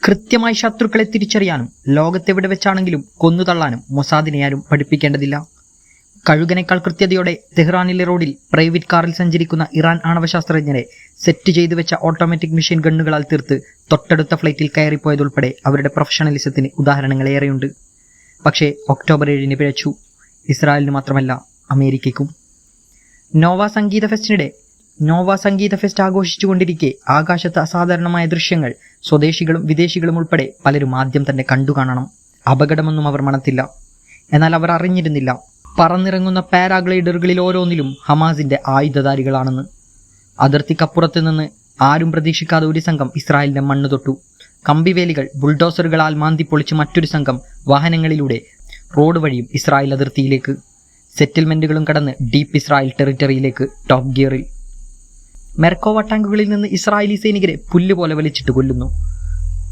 കൃത്യമായി ശത്രുക്കളെ തിരിച്ചറിയാനും ലോകത്തെവിടെ വെച്ചാണെങ്കിലും കൊന്നുതള്ളാനും മൊസാദിനെ ആരും പഠിപ്പിക്കേണ്ടതില്ല. കഴുകനേക്കാൾ കൃത്യതയോടെ തെഹ്റാനിലെ റോഡിൽ പ്രൈവറ്റ് കാറിൽ സഞ്ചരിക്കുന്ന ഇറാൻ ആണവശാസ്ത്രജ്ഞരെ സെറ്റ് ചെയ്തു വെച്ച ഓട്ടോമാറ്റിക് മെഷീൻ ഗണ്ണുകളാൽ തീർത്ത് തൊട്ടടുത്ത ഫ്ലൈറ്റിൽ കയറിപ്പോയതുൾപ്പെടെ അവരുടെ പ്രൊഫഷണലിസത്തിന് ഉദാഹരണങ്ങളേറെയുണ്ട്. പക്ഷേ ഒക്ടോബർ 7 പിഴച്ചു. ഇസ്രായേലിന് മാത്രമല്ല, അമേരിക്കയ്ക്കും. നോവ സംഗീത ഫെസ്റ്റ് ആഘോഷിച്ചുകൊണ്ടിരിക്കെ ആകാശത്ത് അസാധാരണമായ ദൃശ്യങ്ങൾ സ്വദേശികളും വിദേശികളും ഉൾപ്പെടെ പലരും ആദ്യം തന്നെ കണ്ടുകാണണം. അപകടമൊന്നും അവർ മണത്തില്ല. എന്നാൽ അവർ അറിഞ്ഞിരുന്നില്ല പറന്നിറങ്ങുന്ന പാരാഗ്ലൈഡറുകളിൽ ഓരോന്നിലും ഹമാസിന്റെ ആയുധധാരികളാണെന്ന്. അതിർത്തിക്കപ്പുറത്ത് നിന്ന് ആരും പ്രതീക്ഷിക്കാതെ ഒരു സംഘം ഇസ്രായേലിന്റെ മണ്ണ് തൊട്ടു. കമ്പിവേലികൾ ബുൾഡോസറുകളാൽ മാന്തി പൊളിച്ച് മറ്റൊരു സംഘം വാഹനങ്ങളിലൂടെ റോഡ് വഴിയും ഇസ്രായേൽ അതിർത്തിയിലേക്ക്, സെറ്റിൽമെന്റുകളും കടന്ന് ഡീപ്പ് ഇസ്രായേൽ ടെറിറ്ററിയിലേക്ക് ടോപ്പ് ഗിയറിൽ. മെർക്കോവ ടാങ്കുകളിൽ നിന്ന് ഇസ്രായേലി സൈനികരെ പുല്ലുപോലെ വലിച്ചിട്ട് കൊല്ലുന്നു.